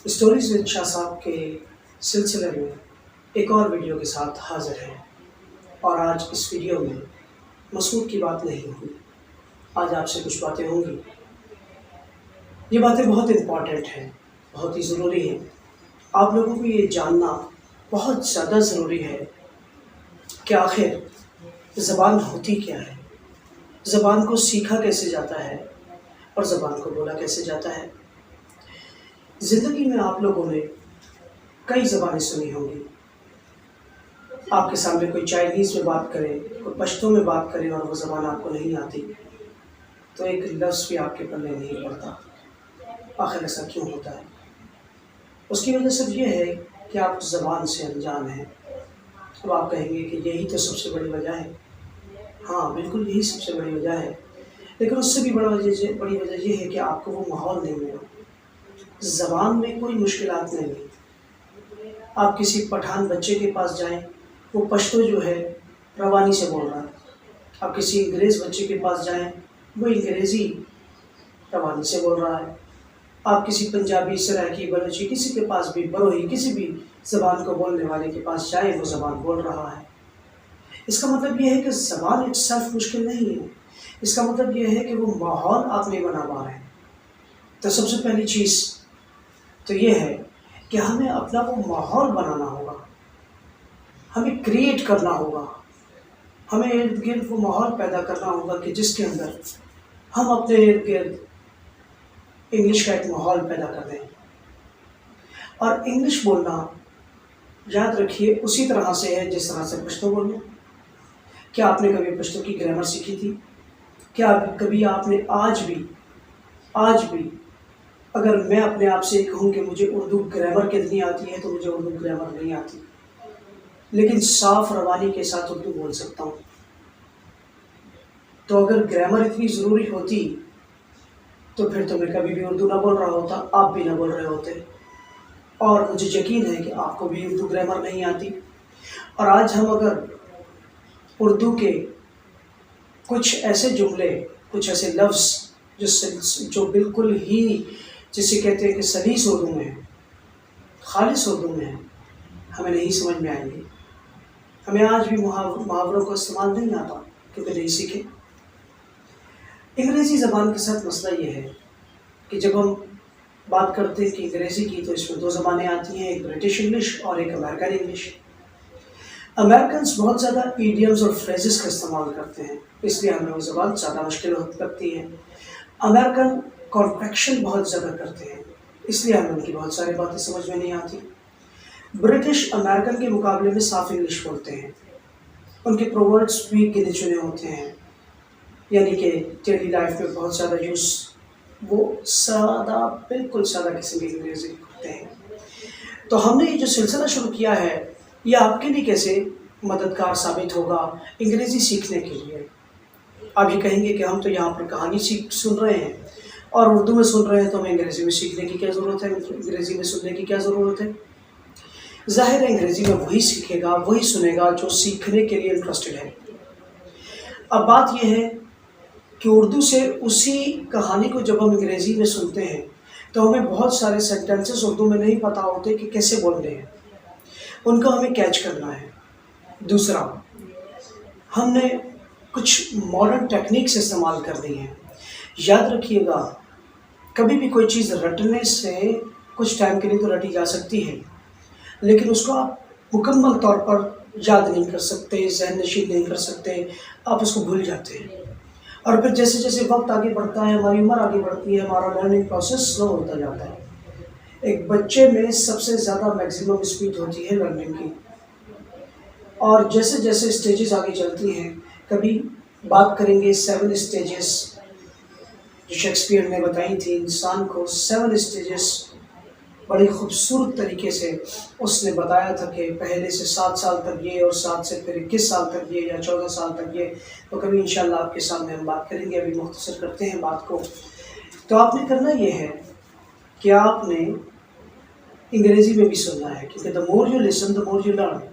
Stories with شاہ صاحب کے سلسلے میں ایک اور ویڈیو کے ساتھ حاضر ہے، اور آج اس ویڈیو میں مسعود کی بات نہیں ہوگی، آج آپ سے کچھ باتیں ہوں گی۔ یہ باتیں بہت امپورٹنٹ ہیں، بہت ہی ضروری ہیں۔ آپ لوگوں کو یہ جاننا بہت زیادہ ضروری ہے کہ آخر زبان ہوتی کیا ہے، زبان کو سیکھا کیسے جاتا ہے اور زبان کو بولا کیسے جاتا ہے۔ زندگی میں آپ لوگوں نے کئی زبانیں سنی ہوں گی۔ آپ کے سامنے کوئی چائنیز میں بات کرے، کوئی پشتو میں بات کرے اور وہ زبان آپ کو نہیں آتی تو ایک لفظ بھی آپ کے پلے نہیں پڑتا۔ آخر ایسا کیوں ہوتا ہے؟ اس کی وجہ صرف یہ ہے کہ آپ اس زبان سے انجان ہیں۔ اب آپ کہیں گے کہ یہی تو سب سے بڑی وجہ ہے۔ ہاں بالکل، یہی سب سے بڑی وجہ ہے، لیکن اس سے بھی بڑی وجہ یہ ہے کہ آپ کو وہ ماحول نہیں ملا۔ زبان میں کوئی مشکلات نہیں ہے۔ آپ کسی پٹھان بچے کے پاس جائیں، وہ پشتو جو ہے روانی سے بول رہا ہے۔ آپ کسی انگریز بچے کے پاس جائیں، وہ انگریزی روانی سے بول رہا ہے۔ آپ کسی پنجابی، سرائکی، بلوچی، کسی کے پاس بھی، بروہی، کسی بھی زبان کو بولنے والے کے پاس جائیں، وہ زبان بول رہا ہے۔ اس کا مطلب یہ ہے کہ زبان اٹ سیلف مشکل نہیں ہے، اس کا مطلب یہ ہے کہ وہ ماحول آپ نہیں بنا پا رہے ہیں۔ تو سب سے پہلی چیز تو یہ ہے کہ ہمیں اپنا وہ ماحول بنانا ہوگا، ہمیں کریٹ کرنا ہوگا، ہمیں ارد گرد وہ ماحول پیدا کرنا ہوگا کہ جس کے اندر ہم اپنے ارد گرد انگلش کا ایک ماحول پیدا کر دیں۔ اور انگلش بولنا یاد رکھیے اسی طرح سے ہے جس طرح سے پشتو بولنا۔ کیا آپ نے کبھی پشتو کی گرامر سیکھی تھی؟ کیا کبھی آپ نے آج بھی اگر میں اپنے آپ سے کہوں کہ مجھے اردو گرامر کتنی آتی ہے تو مجھے اردو گرامر نہیں آتی، لیکن صاف روانی کے ساتھ اردو بول سکتا ہوں۔ تو اگر گرامر اتنی ضروری ہوتی تو پھر تو میں کبھی بھی اردو نہ بول رہا ہوتا، آپ بھی نہ بول رہے ہوتے، اور مجھے یقین ہے کہ آپ کو بھی اردو گرامر نہیں آتی۔ اور آج ہم اگر اردو کے کچھ ایسے جملے، کچھ ایسے لفظ جو بالکل ہی جسے کہتے ہیں کہ سلیس اردو میں ہے، خالص اردو میں ہے، ہمیں نہیں سمجھ میں آئیں گے۔ ہمیں آج بھی محاوروں کا استعمال نہیں آتا کیونکہ نہیں سیکھے۔ انگریزی زبان کے ساتھ مسئلہ یہ ہے کہ جب ہم بات کرتے ہیں کہ انگریزی کی تو اس میں دو زبانیں آتی ہیں، ایک برٹش انگلش اور ایک امریکن انگلش۔ امریکنز بہت زیادہ ایڈیمز اور فریزز کا استعمال کرتے ہیں، اس لیے ہمیں وہ زبان زیادہ مشکل لگتی ہے۔ امریکن کانٹریکشن بہت زیادہ کرتے ہیں، اس لیے ہمیں ان کی بہت ساری باتیں سمجھ میں نہیں آتی۔ برٹش امریکن کے مقابلے میں صاف انگلش بولتے ہیں، ان کے پروورڈس بھی گنے چنے ہوتے ہیں، یعنی کہ ڈیلی لائف میں بہت زیادہ یوز وہ سادہ، بالکل سادہ قسم کی انگریزی کرتے ہیں۔ تو ہم نے یہ جو سلسلہ شروع کیا ہے یہ آپ کے لیے کیسے مددگار ثابت ہوگا انگریزی سیکھنے کے لیے؟ آپ یہ کہیں گے کہ ہم تو یہاں پر کہانی سن رہے ہیں اور اردو میں سن رہے ہیں، تو ہمیں انگریزی میں سیکھنے کی کیا ضرورت ہے، انگریزی میں سننے کی کیا ضرورت ہے؟ ظاہر ہے انگریزی میں وہی سیکھے گا، وہی سنے گا جو سیکھنے کے لیے انٹرسٹڈ ہے۔ اب بات یہ ہے کہ اردو سے اسی کہانی کو جب ہم انگریزی میں سنتے ہیں تو ہمیں بہت سارے سینٹینسز اردو میں نہیں پتہ ہوتے کہ کیسے بولنے ہیں، ان کو ہمیں کیچ کرنا ہے۔ دوسرا، ہم نے کچھ ماڈرن ٹیکنیکس استعمال کر دی ہیں۔ یاد رکھیے گا، کبھی بھی کوئی چیز رٹنے سے کچھ ٹائم کے لیے تو رٹی جا سکتی ہے، لیکن اس کو آپ مکمل طور پر یاد نہیں کر سکتے، ذہن نشین نہیں کر سکتے، آپ اس کو بھول جاتے ہیں۔ اور پھر جیسے جیسے وقت آگے بڑھتا ہے، ہماری عمر آگے بڑھتی ہے، ہمارا لرننگ پروسیس سلو ہوتا جاتا ہے۔ ایک بچے میں سب سے زیادہ میکسیمم اسپیڈ ہوتی ہے لرننگ کی، اور جیسے جیسے اسٹیجز آگے چلتی ہیں، کبھی بات کریں گے 7 اسٹیجز جو شیکسپیئر نے بتائی تھی انسان کو، 7 اسٹیجز بڑی خوبصورت طریقے سے اس نے بتایا تھا کہ پہلے سے 7 سال تک یہ، اور 7 سے پھر 21 سال تک یہ، یا 14 سال تک یہ۔ تو کبھی انشاءاللہ آپ کے سامنے ہم بات کریں گے، ابھی مختصر کرتے ہیں بات کو۔ تو آپ نے کرنا یہ ہے کہ آپ نے انگریزی میں بھی سننا ہے، کیونکہ the more you listen the more you learn۔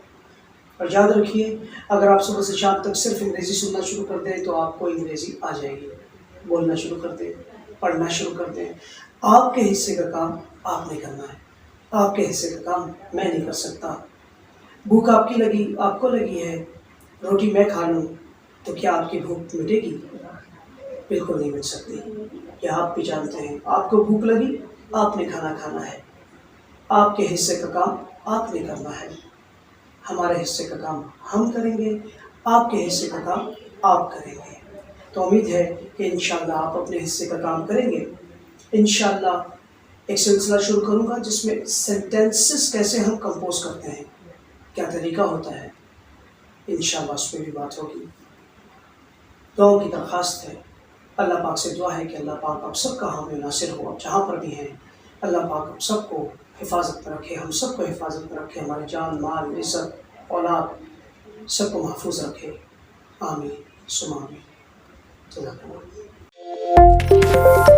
اور یاد رکھیے، اگر آپ صبح سے شام تک صرف انگریزی سننا شروع کر دیں تو آپ کو انگریزی آ جائے گی، بولنا شروع کر دیں، پڑھنا شروع کر دیں۔ آپ کے حصے کا کام آپ نے کرنا ہے۔ آپ کے حصے کا کام میں نہیں کر سکتا۔ بھوک آپ کی لگی، آپ کو لگی ہے، روٹی میں کھا لوں تو کیا آپ کی بھوک مٹے گی؟ بالکل نہیں مٹ سکتی۔ کیا آپ بھی جانتے ہیں آپ کو بھوک لگی، آپ نے کھانا کھانا ہے، آپ کے حصے کا کام آپ نے کرنا ہے، ہمارے حصے کا کام ہم کریں گے، آپ کے حصے کا کام آپ کریں گے۔ تو امید ہے کہ انشاءاللہ آپ اپنے حصے کا کام کریں گے۔ انشاءاللہ ایک سلسلہ شروع کروں گا جس میں سینٹینسز کیسے ہم کمپوز کرتے ہیں، کیا طریقہ ہوتا ہے، انشاءاللہ اس پہ بھی بات ہوگی۔ دعاؤں کی درخواست ہے، اللہ پاک سے دعا ہے کہ اللہ پاک آپ سب کا حامی ناصر ہو، آپ جہاں پر بھی ہیں، اللہ پاک آپ سب کو حفاظت میں رکھے، ہم سب کو حفاظت میں رکھے، ہماری جان مال عزت اولاد سب کو محفوظ رکھے، آمین ثم آمین۔ جزاک اللہ۔